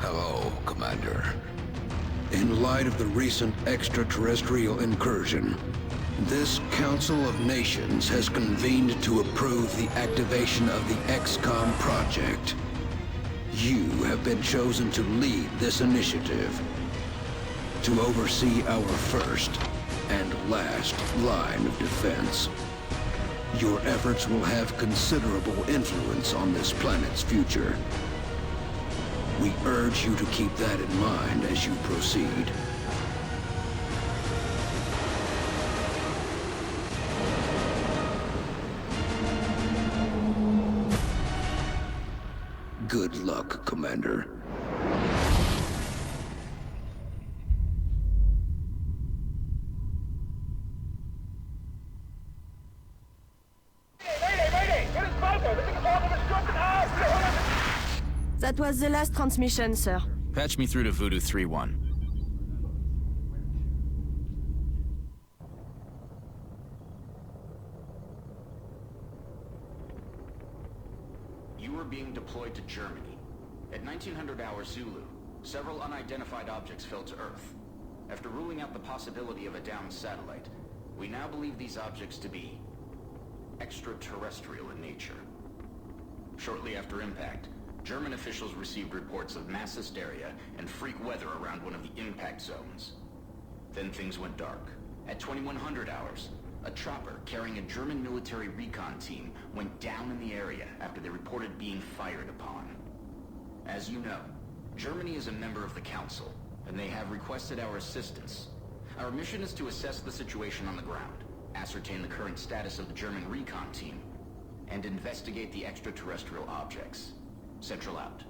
Hello, Commander. In light of the recent extraterrestrial incursion, this Council of Nations has convened to approve the activation of the XCOM project. You have been chosen to lead this initiative, to oversee our first and last line of defense. Your efforts will have considerable influence on this planet's future. We urge you to keep that in mind as you proceed. Good luck, Commander. That was the last transmission, sir. Patch me through to Voodoo 3-1. You were being deployed to Germany. At 1900 hours Zulu, several unidentified objects fell to Earth. After ruling out the possibility of a downed satellite, we now believe these objects to be extraterrestrial in nature. Shortly after impact, German officials received reports of mass hysteria and freak weather around one of the impact zones. Then things went dark. At 2100 hours, a chopper carrying a German military recon team went down in the area after they reported being fired upon. As you know, Germany is a member of the Council, and they have requested our assistance. Our mission is to assess the situation on the ground, ascertain the current status of the German recon team, and investigate the extraterrestrial objects. Central out.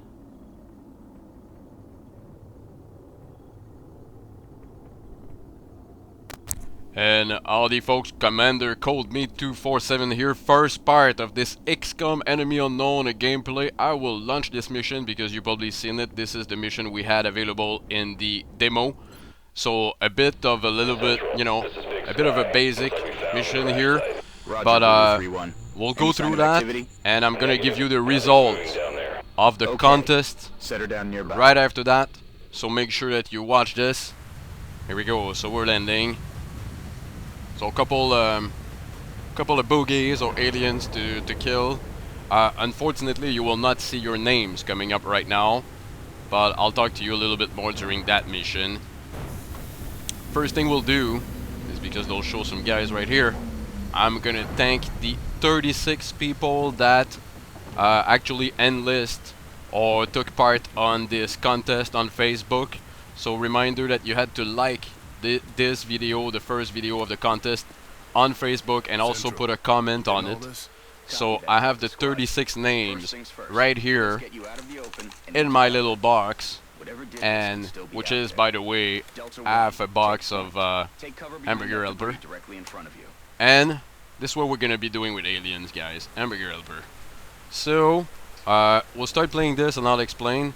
And howdy folks, Commander ColdMeat 247 here. First part of this XCOM Enemy Unknown gameplay. I will launch this mission because you've probably seen it. This is the mission we had available in the demo. So a bit of a little bit, you know, a bit of a basic mission here. But we'll go through that and I'm gonna give you the results of the contest right after that. So make sure that you watch this. Here we go, so we're landing. So a couple of bogeys or aliens to kill. Unfortunately, you will not see your names coming up right now, but I'll talk to you a little bit more during that mission. First thing we'll do is, because they'll show some guys right here, I'm gonna thank the 36 people that actually enlist or took part on this contest on Facebook. So reminder that you had to like this video, the first video of the contest, on Facebook, and also put a comment on it. So I have the 36 names right here in my little box, and which is, by the way, half a box of hamburger helper. And this is what we're gonna be doing with aliens, guys. Hamburger helper. So we'll start playing this and I'll explain.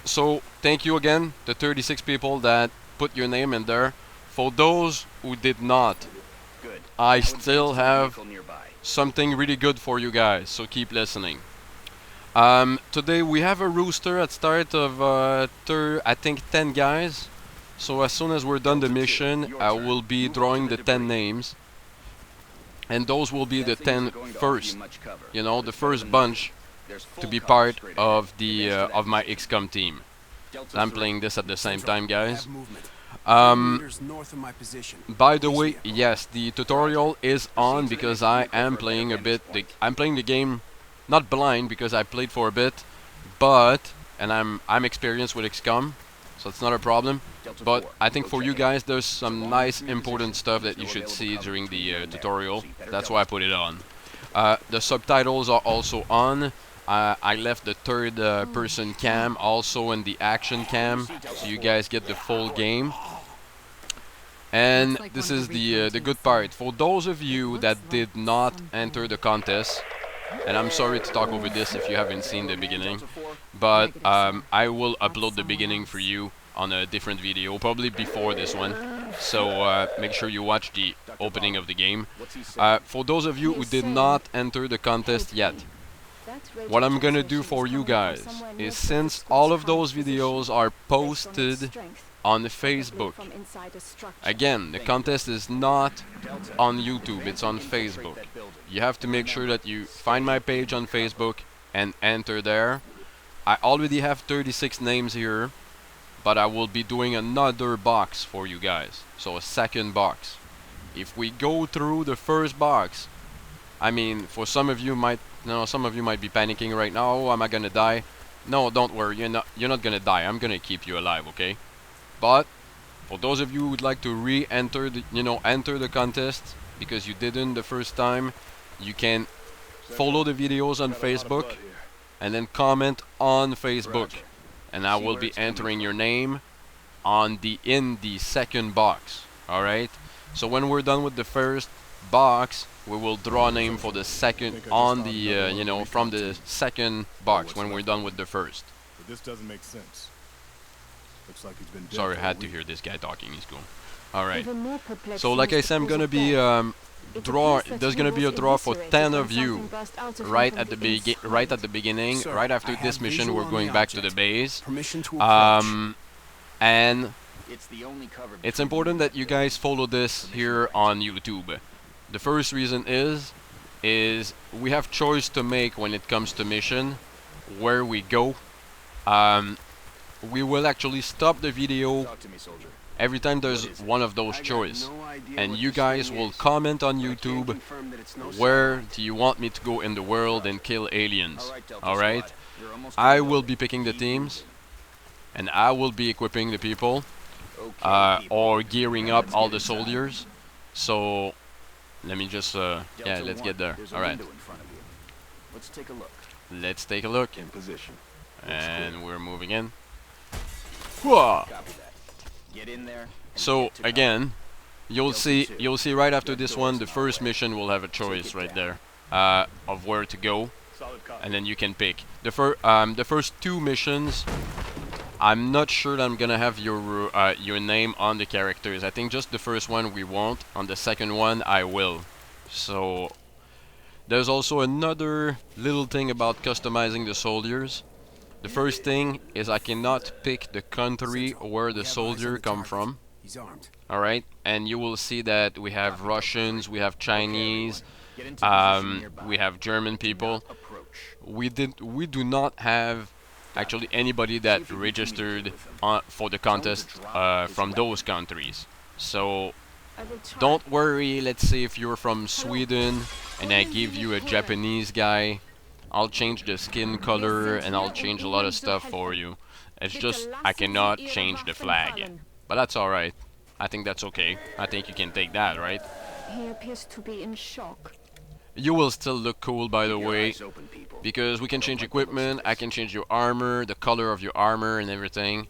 So thank you again, the 36 people that put your name in there. For those who did not, I still have something really good for you guys, so keep listening. Today we have a rooster at start of I think 10 guys. So as soon as we're done the mission, I will be drawing the 10 names, and those will be the 10 first, you know, the first bunch to be part of the of my XCOM team. I'm playing this at the same time, guys. By the way, yes, the tutorial is on because I am playing a bit. I'm playing the game not blind because I played for a bit, but I'm experienced with XCOM, so it's not a problem. But I think for you guys, there's some nice important stuff that you should see during the tutorial. That's why I put it on. The subtitles are also on. I left the third person cam also in the action cam, so you guys get the full game. And this is the good part. For those of you that did not enter the contest, and I'm sorry to talk over this if you haven't seen the beginning, but I will upload the beginning for you on a different video, probably before this one. So make sure you watch the opening of the game. For those of you who did not enter the contest yet, what I'm gonna do for you guys is, since all of those videos are posted on Facebook, again, the contest is not on YouTube, it's on Facebook. You have to make sure that you find my page on Facebook and enter there. I already have 36 names here, but I will be doing another box for you guys, so a second box. If we go through the first box, I mean, for some of you might, some of you might be panicking right now. Oh, am I gonna die? No, don't worry, you're not gonna die. I'm gonna keep you alive, okay? But for those of you who would like to re-enter the, enter the contest because you didn't the first time, you can follow the videos on Facebook and then comment on Facebook, and I will be entering your name in the second box. All right. So when we're done with the first box, we will draw a name for the second on the from the second box when we're done with the first. But this doesn't make sense. Looks like he's been dead. Sorry, I had to hear this guy talking. He's cool. All right. So like I said, I'm gonna be there's gonna be a draw for 10 of you right at the beginning. Right after this mission, we're going back to the base. And it's important that you guys follow this here on YouTube. The first reason is we have choice to make when it comes to mission, where we go. We will actually stop the video every time there's one of those choices, and you guys will comment on YouTube where do you want me to go in the world and kill aliens. Alright? I will be picking the teams, and I will be equipping the people, or gearing up all the soldiers. So let me just yeah, let's get there. Alright, let's take a look. In position. And we're moving in. Whoa. So again, you'll see right after this one, the first mission will have a choice right there of where to go, and then you can pick the first two missions. I'm not sure that I'm gonna have your name on the characters. I think just the first one we won't. On the second one I will. So there's also another little thing about customizing the soldiers. The first thing is I cannot pick the country where the soldier come from. He's armed. Alright, and you will see that we have Russians, we have Chinese, we have German people. We do not have actually anybody that registered for the contest from those countries. So don't worry, let's say if you're from Sweden and I give you a Japanese guy, I'll change the skin color and I'll change a lot of stuff for you. It's just I cannot change the flag. But that's alright. I think that's okay. I think you can take that, right? He appears to be in shock. You will still look cool, by the way, because we can change equipment. I can change your armor, the color of your armor and everything.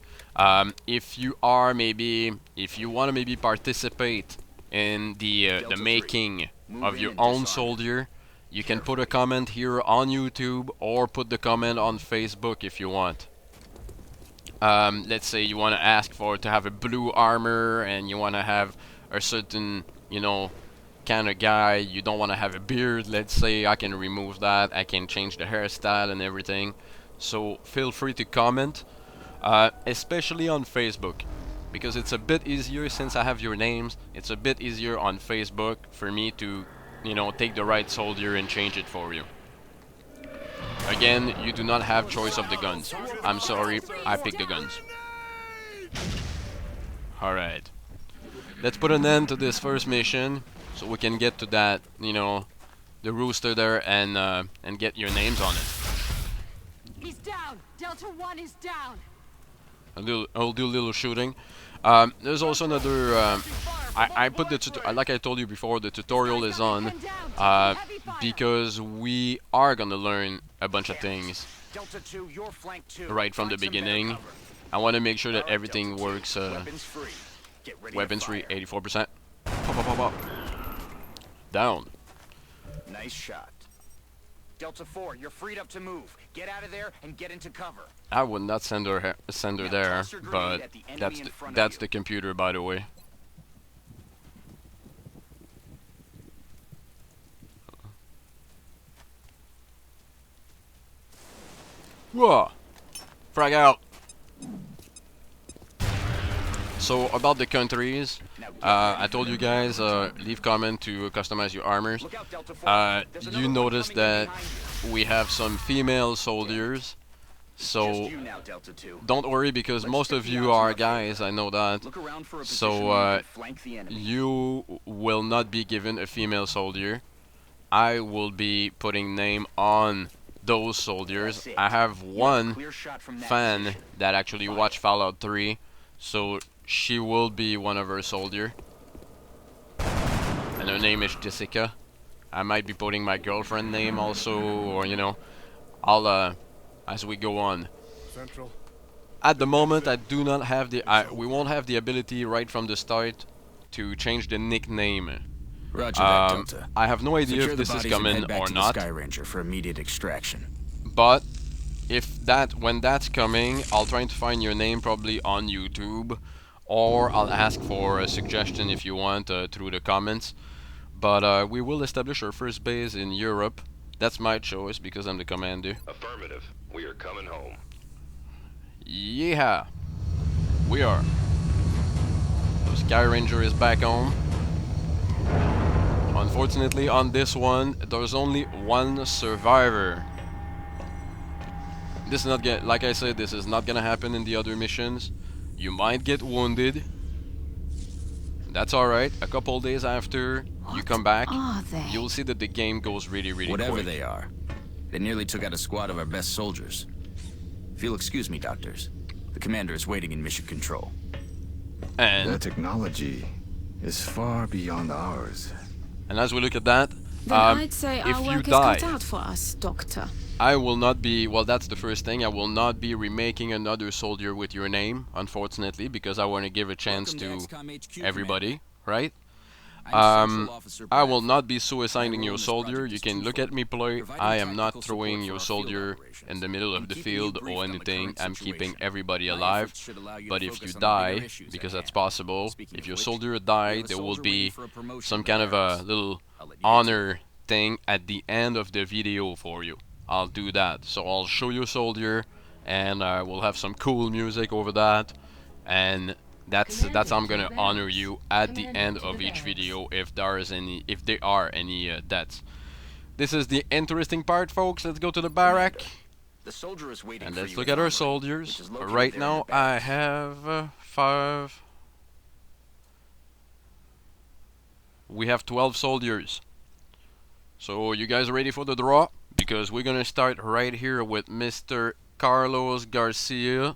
If you want to maybe participate in the making of your own soldier, you can put a comment here on YouTube or put the comment on Facebook if you want. Let's say you want to ask to have a blue armor and you want to have a certain, kind of guy. You don't want to have a beard, let's say. I can remove that. I can change the hairstyle and everything. So feel free to comment, especially on Facebook, because it's a bit easier since I have your names. It's a bit easier on Facebook for me to take the right soldier and change it for you. Again, you do not have choice of the guns. I'm sorry, I picked the guns. Alright. Let's put an end to this first mission so we can get to that, the rooster there and get your names on it. He's down. Delta 1 is down. I'll do a little shooting. There's also another. I put the like I told you before, the tutorial is on because we are gonna learn a bunch of things right from the beginning. I want to make sure that everything works. Weapons free, 84%. Pop, pop, pop, pop. Down. Nice shot. Delta 4, you're freed up to move. Get out of there and get into cover. I would not send her there, but that's the computer, by the way. Whoa! Frag out! So, about the countries, I told you guys, leave comment to customize your armors. You notice that we have some female soldiers, so don't worry because most of you are guys, I know that. So, you will not be given a female soldier. I will be putting name on those soldiers. I have one fan that actually watched Fallout 3, so she will be one of her soldier. And her name is Jessica. I might be putting my girlfriend name also, or you know, I'll as we go on. Central. At the moment, I do not have the. We won't have the ability right from the start to change the nickname. Roger that, Delta. I have no idea Secure if the this is bodies and coming head back or to not. the Sky Ranger for immediate extraction. But if when that's coming, I'll try to find your name probably on YouTube, or I'll ask for a suggestion if you want through the comments. But we will establish our first base in Europe. That's my choice because I'm the commander. Affirmative. We are coming home. Yeah, we are. The Sky Ranger is back home. Unfortunately, on this one, there's only one survivor. This is not like I said, this is not gonna happen in the other missions. You might get wounded. That's alright. A couple days after you come back, you'll see that the game goes really Whatever quick. they are, they nearly took out a squad of our best soldiers. If you'll excuse me, doctors, the commander is waiting in mission control. And Their technology is far beyond ours. as we look at that, Then I'd say if our you work is die, cut out for us, Doctor. I will not be, well that's the first thing, I will not be remaking another soldier with your name, unfortunately, because I want to give a chance to everybody, right? I will not be suiciding your soldier, you can look at me play, I am not throwing your soldier in the middle of the field or anything, I'm keeping everybody alive, but if you die, because that's possible, if your soldier dies, there will be some kind of a little honor thing at the end of the video for you. I'll do that, so I'll show you soldier, and we'll have some cool music over that, and that's how I'm gonna honor you at the end of each video if there are any deaths. This is the interesting part, folks. Let's go to the barrack The soldier is waiting and for let's you look in at our Armory, soldiers. which is located Right there in now the I barracks. have 5. We have 12 soldiers. So you guys ready for the draw? Because we're gonna start right here with Mr. Carlos Garcia.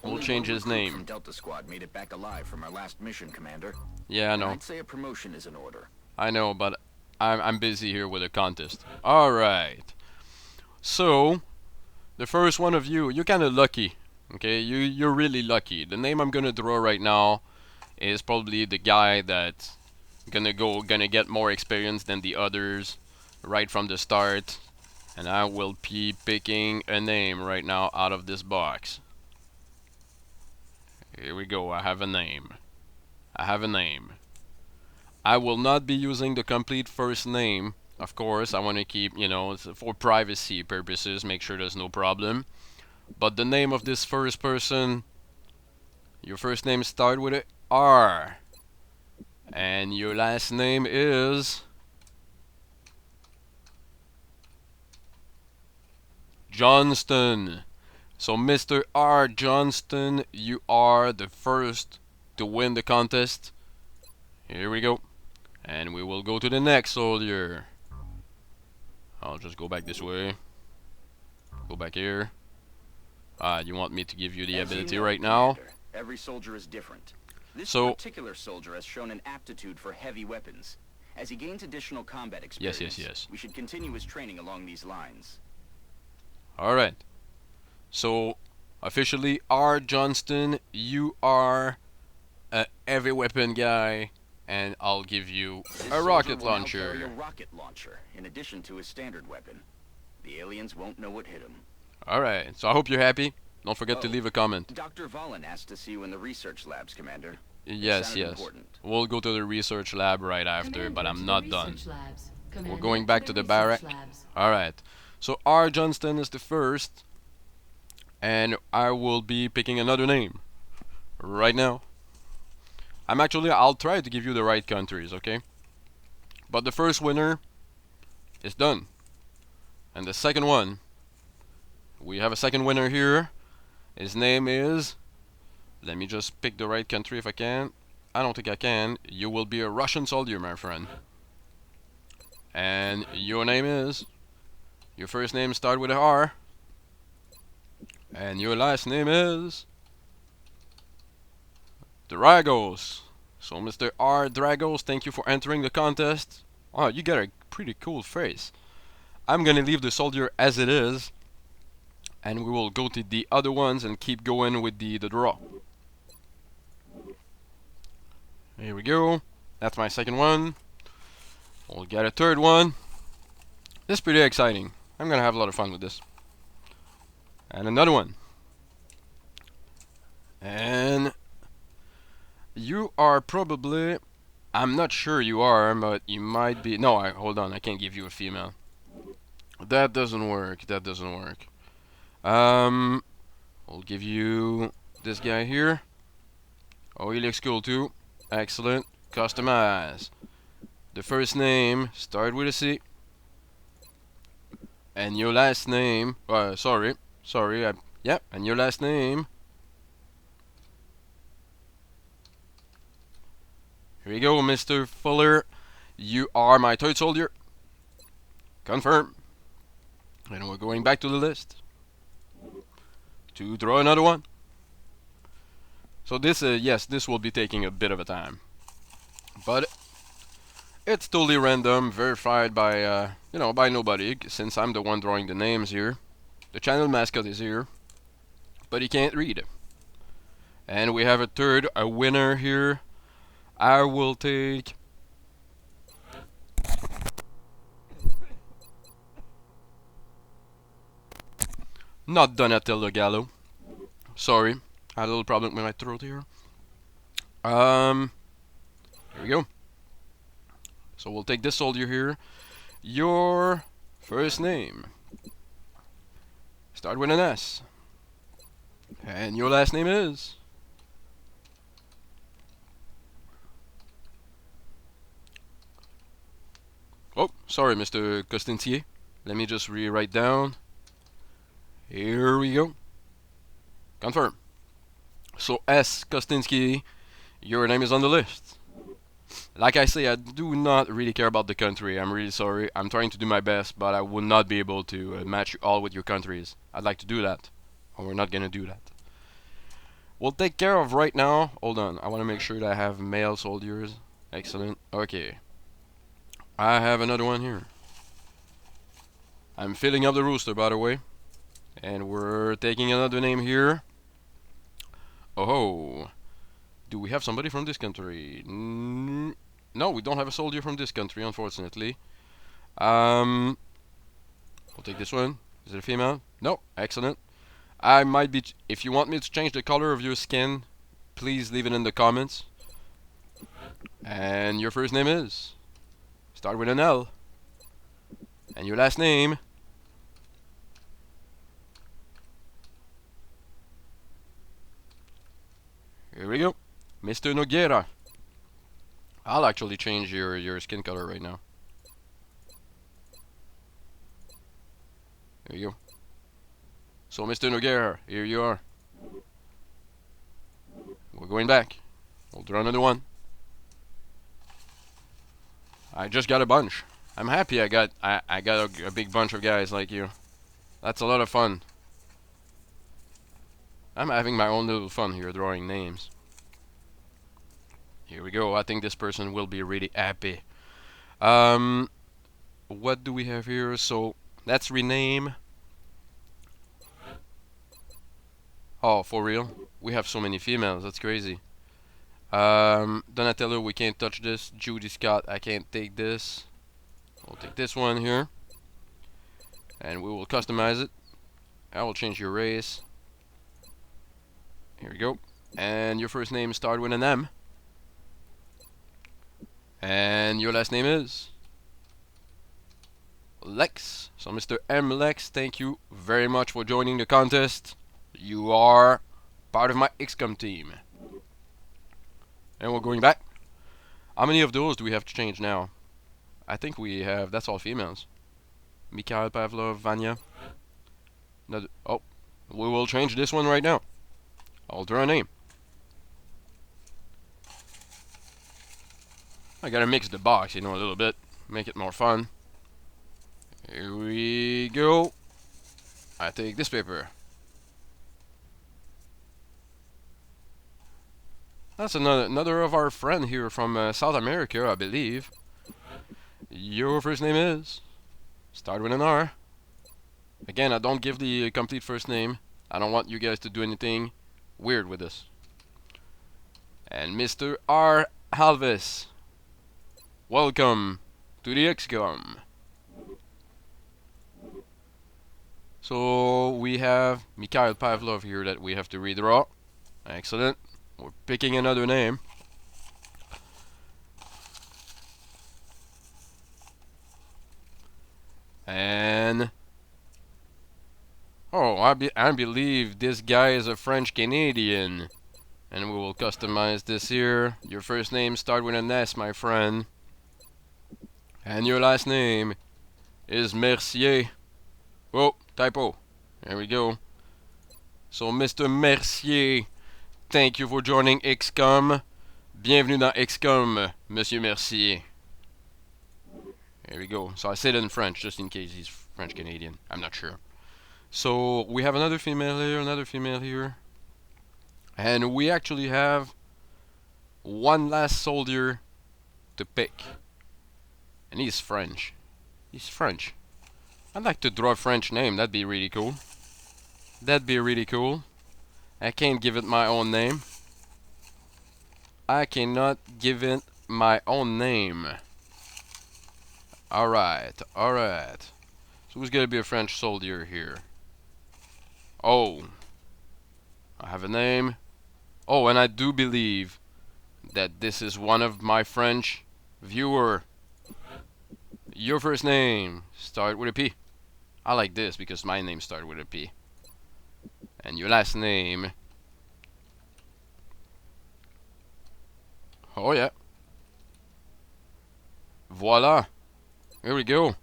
We'll Only change one his recruit name. from Delta Squad made it back alive from our last mission, Commander. Yeah, I know. I'd say a promotion is in order. I know, but I'm busy here with a contest. Alright. So, the first one of you, you're kinda lucky. Okay, you're really lucky. The name I'm gonna draw right now is probably the guy that's gonna get more experience than the others right from the start. And I will be picking a name right now out of this box. Here we go, I have a name. I have a name. I will not be using the complete first name. Of course, I want to keep, you know, for privacy purposes, make sure there's no problem. But the name of this first person, your first name start with a R. And your last name is Johnston. So Mr. R. Johnston, you are the first to win the contest. Here we go. And we will go to the next soldier. I'll just go back this way. Go back here. You want me to give you the As you ability know, right now? Commander, every soldier is different. This So- particular soldier has shown an aptitude for heavy weapons. As he gains additional combat experience, yes. we should continue his training along these lines. Alright. So, officially, R. Johnston, you are a heavy weapon guy, and I'll give you This a soldier rocket will now carry a launcher. rocket launcher, in addition to his standard weapon. The aliens won't know what hit him. Alright, so I hope you're happy. Don't forget to Oh, leave a comment. Dr. Valen asked to see you in the research labs, Commander. Yes, sounded yes. important. We'll go to the research lab right after, but I'm not done. We're going back to the barrack. barrack. Alright. So R. Johnston is the first. and I will be picking another name right now. I'll try to give you the right countries, okay? But the first winner is done. And the second one, we have a second winner here. His name is, let me just pick the right country if I can. I don't think I can. You will be a Russian soldier, my friend. And your name is, your first name starts with a R. And your last name is Dragos. So Mr. R. Dragos, thank you for entering the contest. Oh, you got a pretty cool face. I'm gonna leave the soldier as it is, and we will go to the other ones and keep going with the draw. Here we go. That's my second one. We'll get a third one. This is pretty exciting. I'm gonna have a lot of fun with this. And another one. And you are probably, I'm not sure you are, but you might be. No, hold on, I can't give you a female. That doesn't work. That doesn't work. I'll give you this guy here. Oh, he looks cool too. Excellent. Customize. The first name start with a C. And your last name. Sorry. Yep. And your last name. Here you go, Mr. Fuller. You are my third soldier. Confirm. And we're going back to the list to draw another one. So this, yes, this will be taking a bit of a time, but it's totally random, verified by, by nobody, since I'm the one drawing the names here. The channel mascot is here, but he can't read. And we have a winner here. I will take. Not Donatello Gallo. Sorry, I had a little problem with my throat here. Here we go. So we'll take this soldier here. Your first name. Start with an S. And your last name is. Oh, sorry, Mr. Costintier. Let me just rewrite down. Here we go. Confirm. So S. Kostinsky, your name is on the list. Like I say, I do not really care about the country. I'm really sorry. I'm trying to do my best, but I will not be able to match you all with your countries. I'd like to do that, or we're not gonna do that. We'll take care of right now. Hold on, I want to make sure that I have male soldiers. Excellent. Okay. I have another one here. I'm filling up the rooster, by the way. And we're taking another name here. Oh, do we have somebody from this country? No, we don't have a soldier from this country, unfortunately. We'll take this one. Is it a female? No. Excellent. I might be. If you want me to change the color of your skin, please leave it in the comments. And your first name is. Start with an L. And your last name. Here we go. Mr. Noguera. I'll actually change your skin color right now. There you go. So Mr. Noguera, here you are. We're going back. We'll draw another one. I just got a bunch. I'm happy I got a big bunch of guys like you. That's a lot of fun. I'm having my own little fun here drawing names. Here we go. I think this person will be really happy. What do we have here? So let's rename. Oh, for real? We have so many females. That's crazy. Donatello, we can't touch this. Judy Scott, I can't take this. We'll take this one here. And we will customize it. I will change your race. Here we go. And your first name starts with an M. And your last name is Lex. So Mr. M. Lex, thank you very much for joining the contest. You are part of my XCOM team. And we're going back. How many of those do we have to change now? I think we have, that's all females. Mikhail, Pavlov, Vanya. Oh, we will change this one right now. Alter a name. I gotta mix the box, you know, a little bit. Make it more fun. Here we go. I take this paper. That's another of our friend here from South America, I believe. Your first name is? Start with an R. Again, I don't give the complete first name. I don't want you guys to do anything weird with this. And Mr. R. Alves. Welcome to the XCOM. So we have Mikhail Pavlov here that we have to redraw. Excellent. We're picking another name. And oh, I believe this guy is a French Canadian. And we will customize this here. Your first name start with an S, my friend. And your last name is Mercier. Oh, typo. There we go. So, Mr. Mercier, thank you for joining XCOM. Bienvenue dans XCOM, Monsieur Mercier. There we go. So I said it in French, just in case he's French Canadian. I'm not sure. So we have another female here. And we actually have one last soldier to pick. And he's French. He's French. I'd like to draw a French name. That'd be really cool. That'd be really cool. I can't give it my own name. I cannot give it my own name. Alright, alright. So who's gonna be a French soldier here? Oh. I have a name. Oh, and I do believe that this is one of my French viewer. Your first name start with a P. I like this because my name started with a P. And your last name. Oh yeah. Voila. Here we go.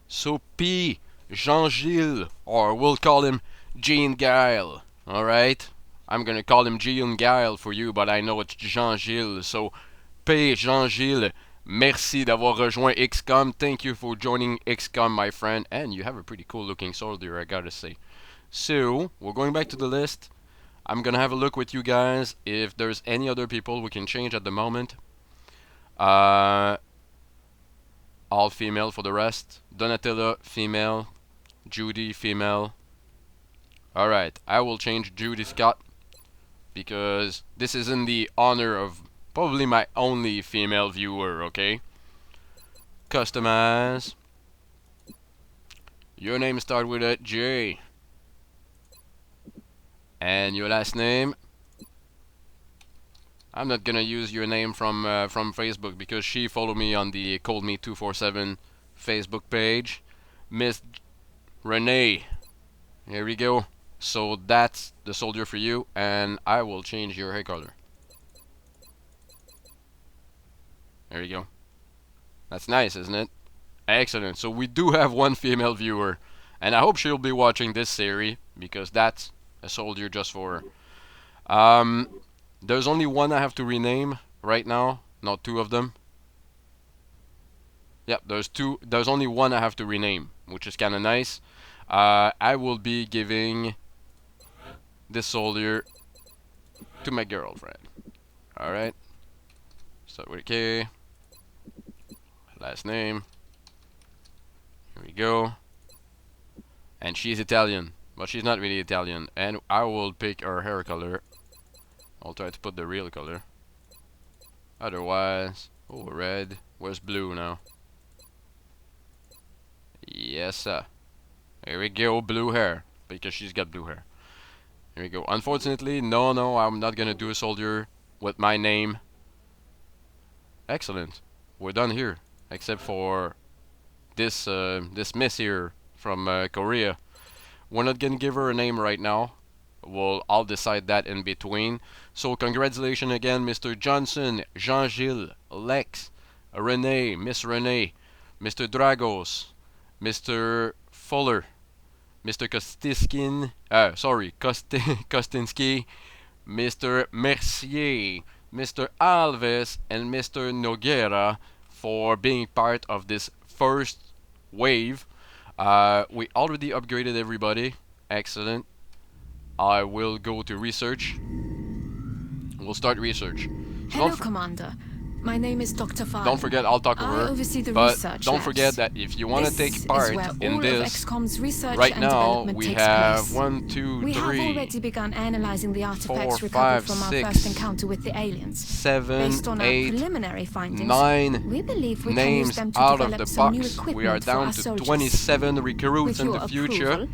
So P. Jean-Gilles, or we'll call him Jean Guile. Alright? I'm gonna call him Jean Guile for you, but I know it's Jean-Gilles. So P. Jean-Gilles, merci d'avoir rejoint XCOM. Thank you for joining XCOM, my friend. And you have a pretty cool looking soldier, I gotta say. So, we're going back to the list. I'm gonna have a look with you guys if there's any other people we can change at the moment. All female for the rest. Donatella, female. Judy, female. Alright, I will change Judy Scott because this is in the honor of probably my only female viewer, okay? Customize. Your name start with a J. And your last name. I'm not gonna use your name from Facebook because she followed me on the ColdMeat 247 Facebook page. Miss Renee. Here we go. So that's the soldier for you, and I will change your hair color. There you go. That's nice, isn't it? Excellent. So we do have one female viewer, and I hope she'll be watching this series because that's a soldier just for her. There's only one I have to rename right now, not two of them. Yep, there's two. There's only one I have to rename, which is kind of nice. I will be giving this soldier to my girlfriend. Alright. Start with a K. Last name. Here we go. And she's Italian, but she's not really Italian. And I will pick her hair color. I'll try to put the real color. Otherwise, oh, red. Where's blue now? Yes, sir. Here we go, blue hair. Because she's got blue hair. Here we go. Unfortunately, no, I'm not gonna do a soldier with my name. Excellent. We're done here. Except for this this miss here from Korea. We're not gonna give her a name right now. I'll decide that in between. So congratulations again, Mr. Johnson, Jean-Gilles, Lex, Renee, Miss Renee, Mr. Dragos, Mr. Fuller, Mr. Kostinsky, Mr. Mercier, Mr. Alves, and Mr. Noguera for being part of this first wave. We already upgraded everybody. Excellent. I will go to research. We'll start research. So Hello, Commander. My name is Dr. Farley. don't forget, I'll talk I over. oversee the But research don't labs. forget that if you want to This take part is where in all of this, XCOM's research right and now development we takes have place. 1, 2, We have 3, already begun analyzing the artifacts 4, recovered 5, from our 6, first encounter with the aliens. 7, Based on our 8, preliminary findings, 9 we believe we can use names them to out of develop the some new box. equipment We are for down our to soldiers. 27 recruits With in your the future. approval,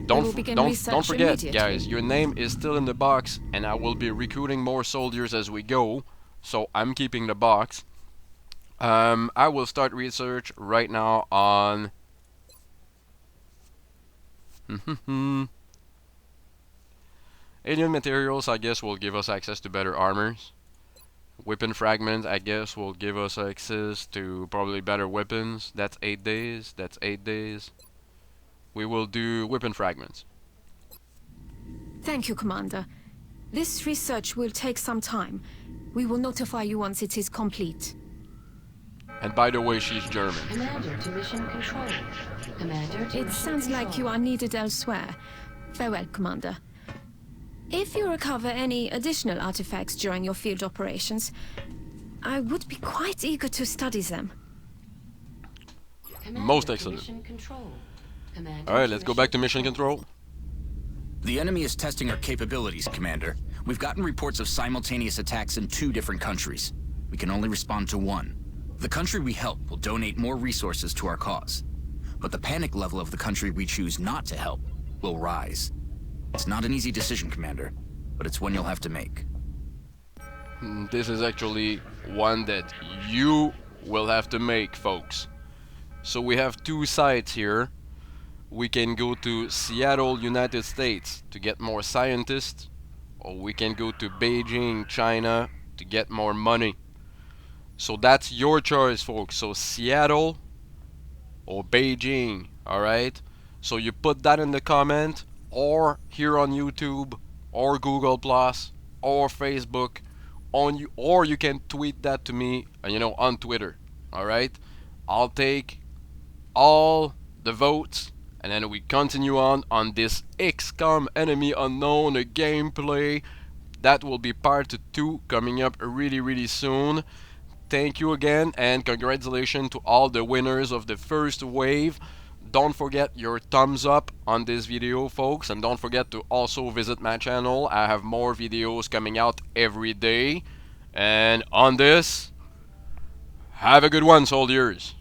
we will begin Don't research forget, immediately. guys. Your name is still in the box, and I will be recruiting more soldiers as we go. So I'm keeping the box. I will start research right now on. Alien materials, I guess, will give us access to better armors. Weapon fragments, I guess, will give us access to probably better weapons. That's 8 days. That's 8 days. We will do weapon fragments. Thank you, Commander. This research will take some time. We will notify you once it is complete. And by the way, she's German. Commander to mission control. Commander to It sounds like you are needed elsewhere. Farewell, Commander. If you recover any additional artifacts during your field operations, I would be quite eager to study them. Most excellent. Alright, let's go back to mission control. The enemy is testing our capabilities, Commander. We've gotten reports of simultaneous attacks in 2 different countries. We can only respond to one. The country we help will donate more resources to our cause. But the panic level of the country we choose not to help will rise. It's not an easy decision, Commander, but it's one you'll have to make. This is actually one that you will have to make, folks. So we have 2 sites here. We can go to Seattle, United States to get more scientists, or we can go to Beijing, China to get more money. So that's your choice, folks. So Seattle or Beijing, alright? So you put that in the comment, or here on YouTube, or Google Plus, or Facebook, or you can tweet that to me, on Twitter, alright? I'll take all the votes, and then we continue on this XCOM Enemy Unknown gameplay. That will be part 2 coming up really, really soon. Thank you again, and congratulations to all the winners of the first wave. Don't forget your thumbs up on this video, folks, and don't forget to also visit my channel. I have more videos coming out every day. And on this, have a good one, soldiers.